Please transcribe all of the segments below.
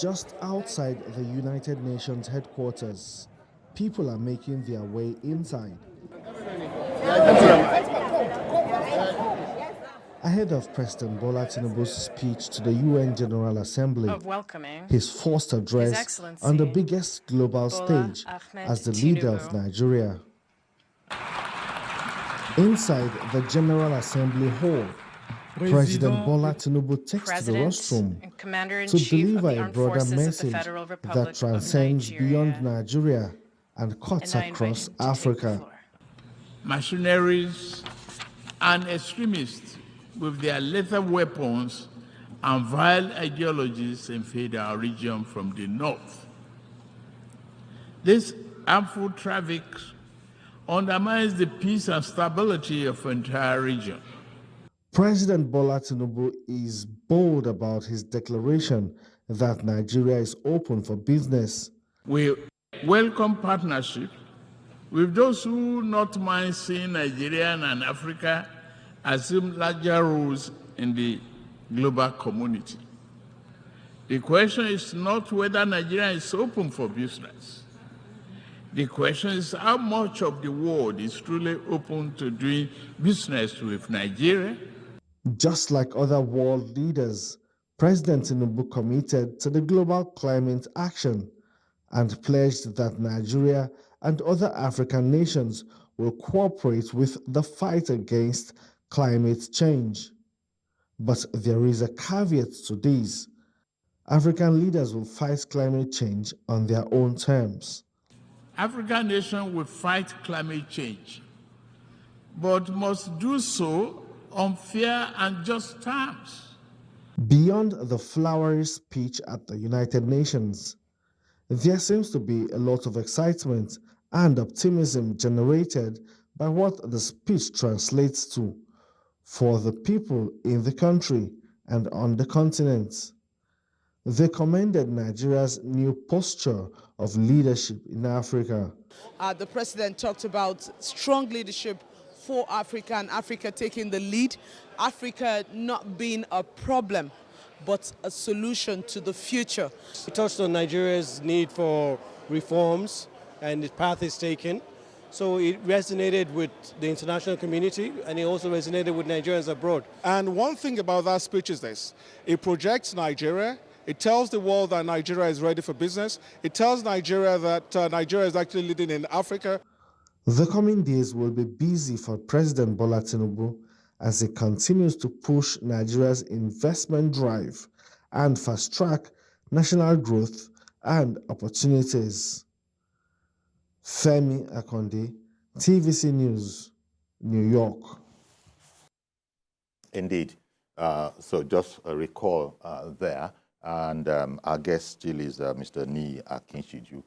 Just outside the United Nations headquarters, people are making their way inside. Ahead of President Bola Tinubu's speech to the UN General Assembly, of welcoming his first address on the biggest global stage as the leader of Nigeria. Inside the General Assembly Hall, President Bola Tinubu takes to the rostrum to deliver a broader message that transcends beyond Nigeria and cuts across Africa. Mercenaries and extremists with their lethal weapons and vile ideologies invade our region from the north. This harmful traffic undermines the peace and stability of the entire region. President Bola Tinubu is bold about his declaration that Nigeria is open for business. We welcome partnership with those who not mind seeing Nigeria and Africa assume larger roles in the global community. The question is not whether Nigeria is open for business. The question is how much of the world is truly open to doing business with Nigeria. Just like other world leaders, President Tinubu committed to the global climate action and pledged that Nigeria and other African nations will cooperate with the fight against climate change. But there is a caveat to this. African leaders will fight climate change on their own terms. African nations will fight climate change, but must do so on fair and just terms. Beyond the flowery speech at the United Nations, there seems to be a lot of excitement and optimism generated by what the speech translates to for the people in the country and on the continent. They commended Nigeria's new posture of leadership in Africa. The president talked about strong leadership for Africa and Africa taking the lead, Africa not being a problem, but a solution to the future. He touched on Nigeria's need for reforms and the path is taken. So it resonated with the international community and it also resonated with Nigerians abroad. And one thing about that speech is this: it projects Nigeria. It tells the world that Nigeria is ready for business. It tells Nigeria that Nigeria is actually leading in Africa. The coming days will be busy for President Bola Tinubu as he continues to push Nigeria's investment drive and fast-track national growth and opportunities. Femi Akonde, TVC News, New York. Indeed. So just a recall there. And our guest still is Mr. Niyi Akinsiju.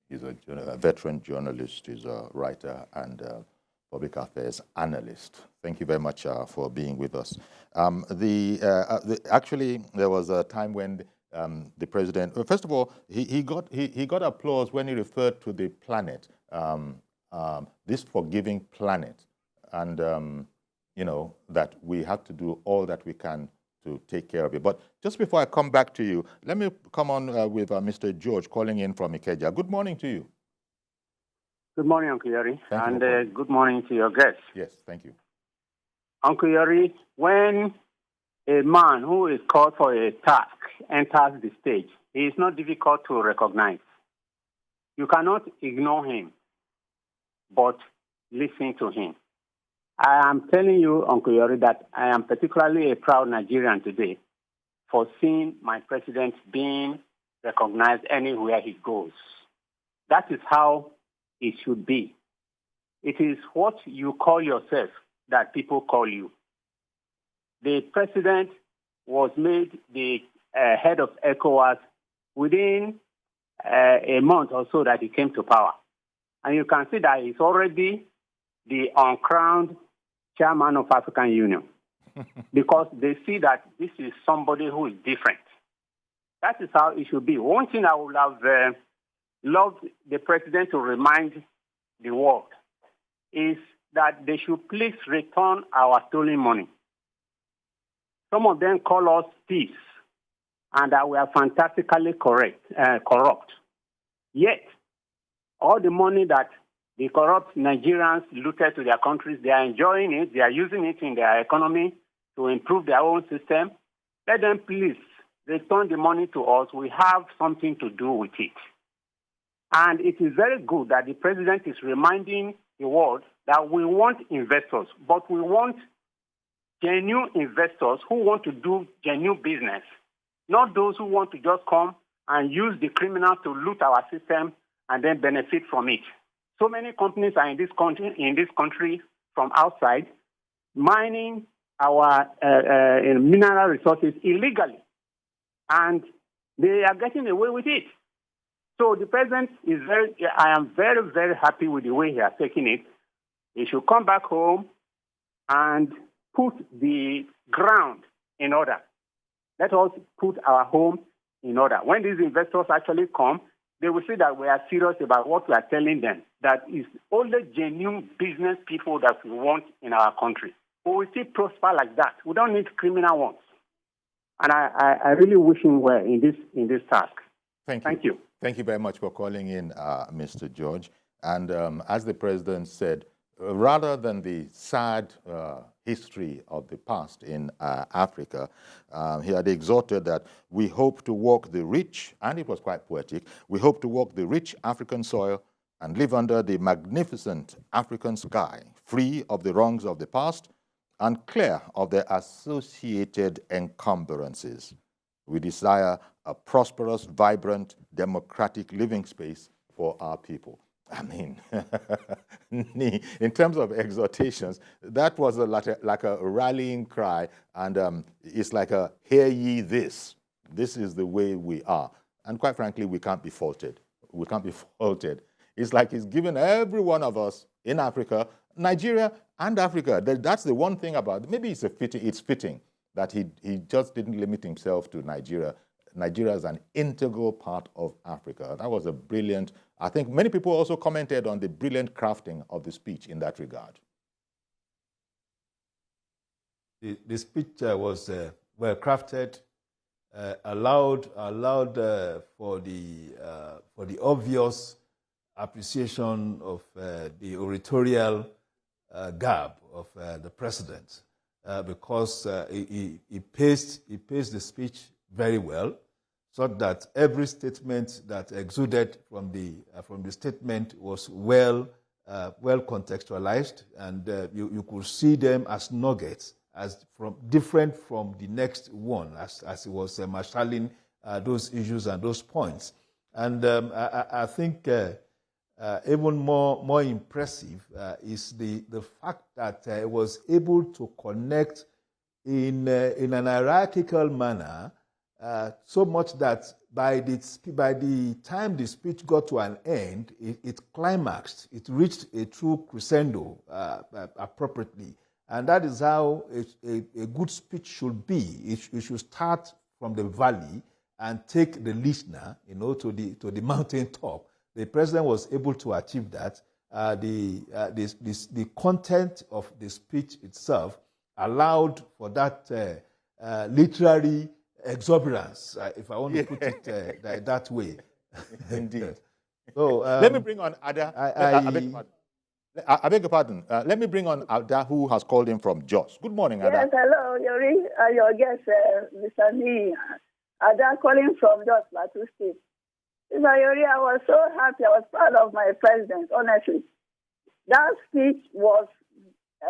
He's a veteran journalist, he's a writer and public affairs analyst. Thank you very much for being with us. Actually, there was a time when the president, first of all, he got applause when he referred to the planet, this forgiving planet, and you know that we have to do all that we can to take care of it. But just before I come back to you, let me come on with Mr. George calling in from Ikeja. Good morning to you. Good morning, Uncle Yori, and good morning to your guests. Yes, thank you. Uncle Yori, when a man who is called for a task enters the stage, he is not difficult to recognize. You cannot ignore him, but listen to him. I am telling you, Uncle Yori, that I am particularly a proud Nigerian today for seeing my president being recognized anywhere he goes. That is how it should be. It is what you call yourself that people call you. The president was made the head of ECOWAS within a month or so that he came to power. And you can see that he's already the uncrowned chairman of African Union because they see that this is somebody who is different. That is how it should be. One thing I would have loved the president to remind the world is that they should please return our stolen money. Some of them call us thieves, and that we are fantastically corrupt. Yet, all the money that the corrupt Nigerians looted to their countries, they are enjoying it, they are using it in their economy to improve their own system. Let them please return the money to us. We have something to do with it. And it is very good that the president is reminding the world that we want investors, but we want genuine investors who want to do genuine business, not those who want to just come and use the criminals to loot our system and then benefit from it. So many companies are in this country from outside, mining our mineral resources illegally, and they are getting away with it. So the president is I am very, very happy with the way he has taken it. He should come back home and put the ground in order. Let us put our home in order. When these investors actually come, they will see that we are serious about what we are telling them, that it's only genuine business people that we want in our country. We will still prosper like that. We don't need criminal ones. And I really wish him well in this task. Thank you. Thank you very much for calling in, Mr. George. And as the president said, rather than the sad history of the past in Africa, he had exhorted that we hope to walk the rich, and it was quite poetic, we hope to walk the rich African soil and live under the magnificent African sky, free of the wrongs of the past and clear of their associated encumbrances. We desire a prosperous, vibrant, democratic living space for our people. I mean, in terms of exhortations, that was like a rallying cry, and it's like a, hear ye this. This is the way we are. And quite frankly, we can't be faulted. We can't be faulted. It's like he's given every one of us in Africa, Nigeria and Africa. That's the one thing about, maybe it's fitting that he just didn't limit himself to Nigeria. Nigeria is an integral part of Africa. That was a brilliant, I think many people also commented on the brilliant crafting of the speech in that regard. The speech was well crafted, allowed for the obvious appreciation of the oratorial garb of the president, because he paced the speech very well, so that every statement that exuded from the statement was well contextualized, and you could see them as nuggets, as different from the next one, as he was marshalling those issues and those points. And I think even more impressive is the fact that he was able to connect in an hierarchical manner, so much that by the time the speech got to an end, it climaxed. It reached a true crescendo appropriately. And that is how a good speech should be. It should start from the valley and take the listener, to the mountain top. The president was able to achieve that. The content of the speech itself allowed for that literary exuberance, if I want to put it that way. Indeed. So let me bring on Ada. I beg your pardon. Let me bring on Ada, who has called in from Jos. Good morning, Ada. Yes, hello, your guest, Mr. Niyi. Ada calling from Jos, Plateau State. Mr. Yori, I was so happy. I was proud of my president, honestly. That speech was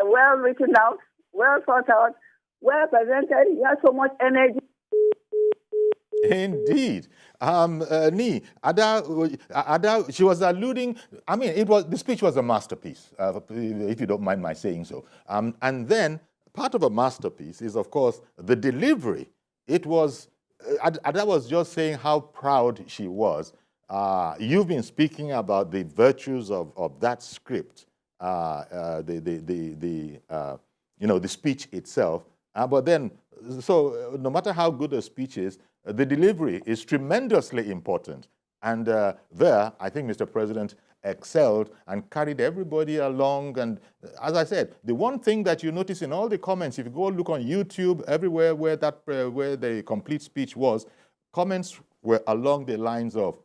well written out, well thought out, well presented. He had so much energy. Indeed. Niyi, Ada, she was alluding, I mean, the speech was a masterpiece, if you don't mind my saying so. And then part of a masterpiece is, of course, the delivery. It was, Ada was just saying how proud she was. You've been speaking about the virtues of that script, the speech itself. But then, so no matter how good a speech is, the delivery is tremendously important. And there, I think Mr. President excelled and carried everybody along. And as I said, the one thing that you notice in all the comments, if you go look on YouTube, everywhere where the complete speech was, comments were along the lines of,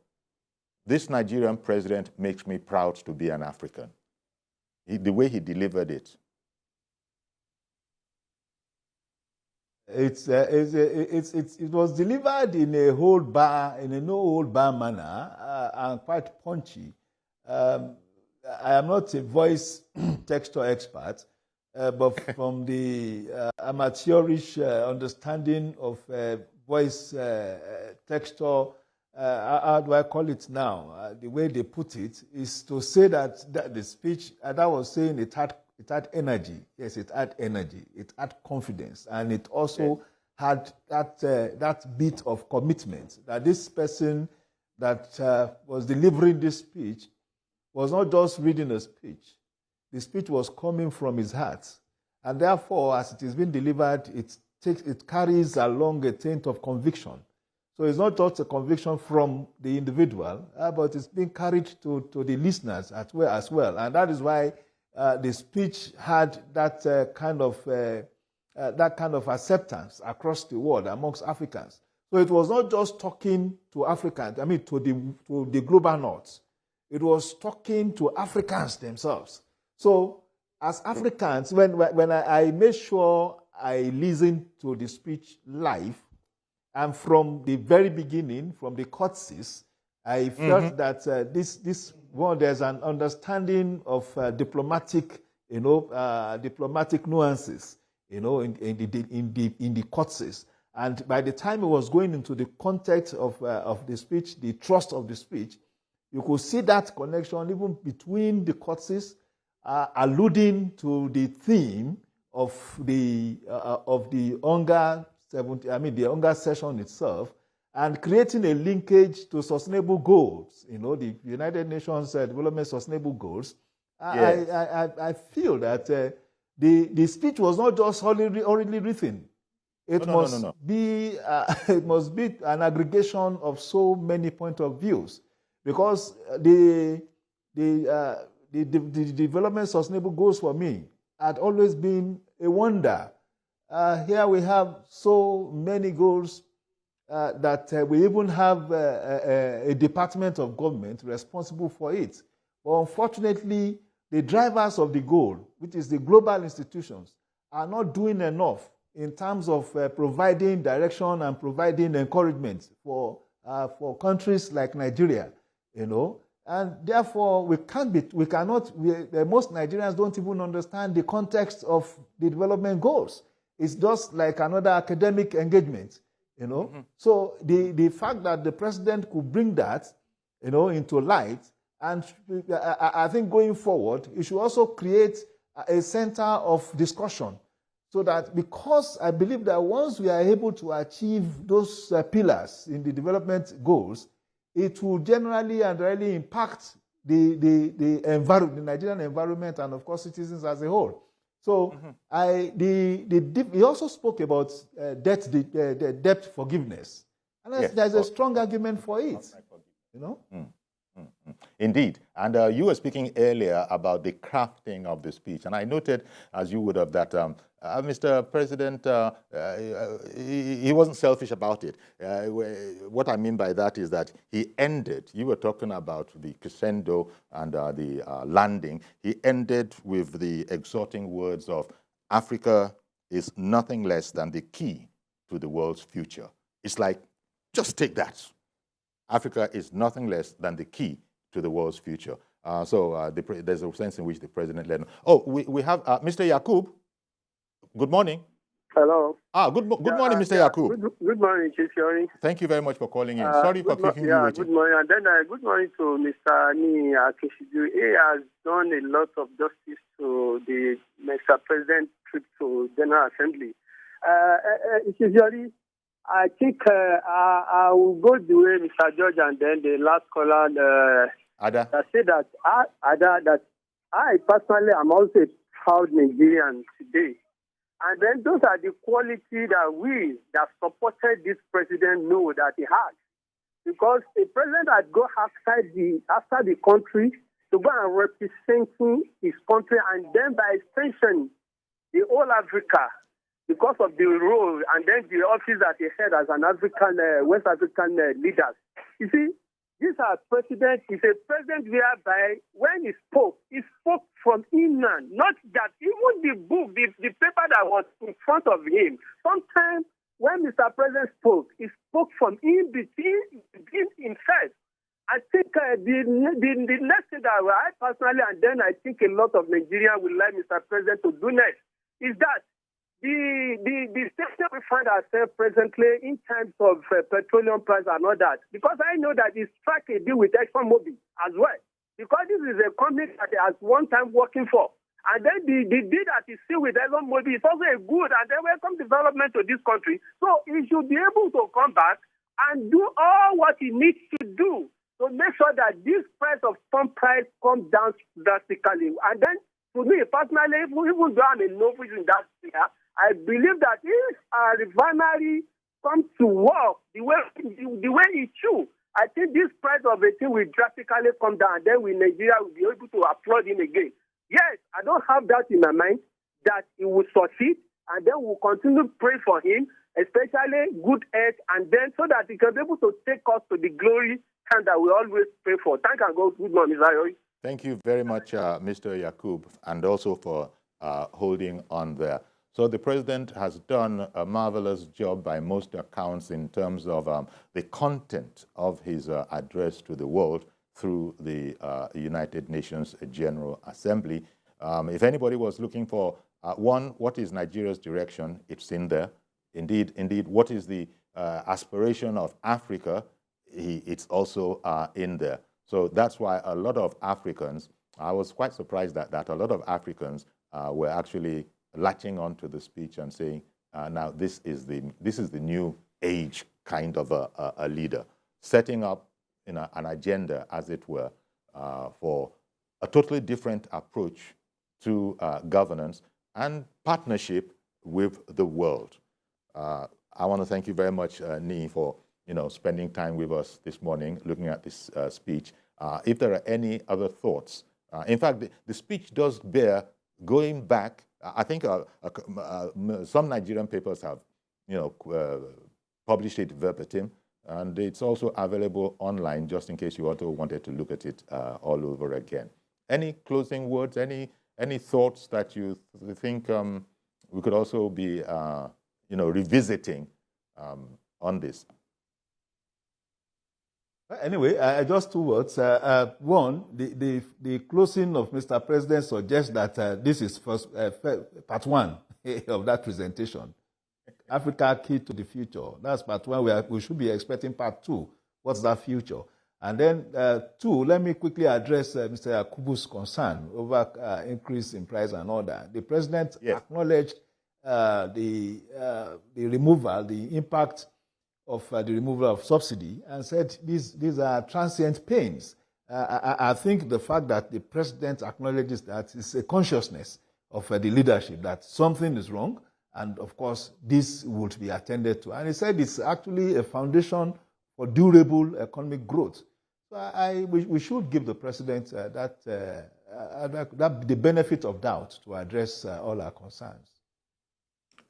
this Nigerian president makes me proud to be an African. The way he delivered it. It was delivered in a no-hold-bar manner, and quite punchy. I am not a voice texture expert, but from the amateurish understanding of voice texture, how do I call it now? The way they put it is to say that the speech, that was saying it had energy. Yes, it had energy. It had confidence. And it also had that bit of commitment that this person that was delivering this speech was not just reading a speech. The speech was coming from his heart. And therefore, as it is being delivered, it carries along a taint of conviction. So it's not just a conviction from the individual, but it's being carried to the listeners as well. And that is why the speech had that kind of acceptance across the world amongst Africans. So it was not just talking to Africans, to the global north. It was talking to Africans themselves. So as Africans, when I made sure I listened to the speech live, and from the very beginning, from the courtesies, I felt that there's an understanding of diplomatic nuances, in the courtesies. And by the time it was going into the context of the speech, the thrust of the speech, you could see that connection even between the courtesies, alluding to the theme of the UNGA78, the UNGA session itself, and creating a linkage to sustainable goals, the United Nations Development Sustainable Goals. Yes. I feel that the speech was not just already written. It must be an aggregation of so many points of views, because the Development Sustainable Goals for me had always been a wonder. Here we have so many goals that we even have a department of government responsible for it. But unfortunately, the drivers of the goal, which is the global institutions, are not doing enough in terms of providing direction and providing encouragement for countries like Nigeria, And therefore, most Nigerians don't even understand the context of the development goals. It's just like another academic engagement, So the fact that the president could bring that, into light, and I think going forward, it should also create a center of discussion, so that, because I believe that once we are able to achieve those pillars in the development goals, it will generally and really impact the Nigerian environment and, of course, citizens as a whole. So he also spoke about debt forgiveness, and there's a strong argument for it. Indeed. And you were speaking earlier about the crafting of the speech, and I noted, as you would have, that Mr. President, he wasn't selfish about it. What I mean by that is that he ended, you were talking about the crescendo and the landing, he ended with the exhorting words of, Africa is nothing less than the key to the world's future. It's like, just take that. Africa is nothing less than the key to the world's future. So there's a sense in which the president led. Oh, we have Mr. Yakub. Good morning. Hello. Good morning, Mr. Yakub. Good morning, Chief Yori. Thank you very much for calling in. Sorry for keeping you waiting. Good morning. And then good morning to Mr. Niyi Akinsiju. He has done a lot of justice to the Mr. President trip to General Assembly. Chief Yori, I think I will go the way Mr. George and then the last caller Ada. That said that I personally am also a proud Nigerian today. And then those are the qualities that we that supported this president know that he had. Because a president that go after the country to go and representing his country, and then by extension, the whole Africa, because of the role and then the office that he had as an African, West African leader. You see, this president is a president whereby when he spoke from inland, not that even the book, the paper that was in front of him. Sometimes when Mr. President spoke, he spoke from in between himself. I think the next thing that I personally, and then I think a lot of Nigerians would like Mr. President to do next, is that the situation we find ourselves presently in terms of petroleum price and all that, because I know that he struck a deal with ExxonMobil as well, because this is a company that he has one time working for. And then the deal that he see with ExxonMobil is also a good and then welcome development to this country. So he should be able to come back and do all what he needs to do to make sure that this price of pump price comes down drastically. And then, to me personally, even though I'm a novice in that sphere, I believe that if a refinery comes to work the way it should, I think this price of a thing will drastically come down. And then Nigeria will be able to applaud him again. Yes, I don't have that in my mind that he will succeed, and then we'll continue to pray for him, especially good health, and then so that he can be able to take us to the glory time that we always pray for. Thank you and God. Good morning, Mr. Ayori. Thank you very much, Mr. Yakub, and also for holding on there. So the president has done a marvelous job by most accounts in terms of the content of his address to the world through the United Nations General Assembly. If anybody was looking for, one, what is Nigeria's direction? It's in there. Indeed, what is the aspiration of Africa? It's also in there. So that's why a lot of Africans, I was quite surprised that a lot of Africans were actually latching on to the speech and saying, now this is the new age kind of a leader, setting up an agenda, as it were, for a totally different approach to governance and partnership with the world. I want to thank you very much, Niyi, for spending time with us this morning, looking at this speech. If there are any other thoughts, in fact, the speech does bear going back. I think some Nigerian papers have, published it verbatim, and it's also available online just in case you also wanted to look at it all over again. Any closing words? Any thoughts that you think we could also be, revisiting on this? Anyway, just two words. One, the closing of Mr. President suggests that this is first part one of that presentation. Africa key to the future. That's part one. We should be expecting part two. What's that future? And then two, let me quickly address Mr. Yakubu's concern over increase in price and all that. The president acknowledged the removal, the impact of the removal of subsidy, and said these are transient pains. I think the fact that the president acknowledges that is a consciousness of the leadership that something is wrong, and of course this would be attended to. And he said it's actually a foundation for durable economic growth. So we should give the president the benefit of doubt to address all our concerns.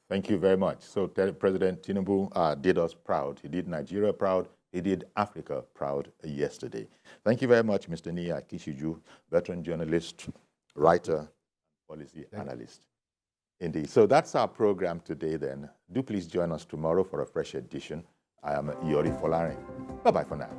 Thank you very much. So President Tinubu did us proud. He did Nigeria proud. He did Africa proud yesterday. Thank you very much, Mr. Niyi Akinsiju, veteran journalist, writer, policy analyst. Indeed. So that's our program today then. Do please join us tomorrow for a fresh edition. I am Yori Folarin. Bye-bye for now.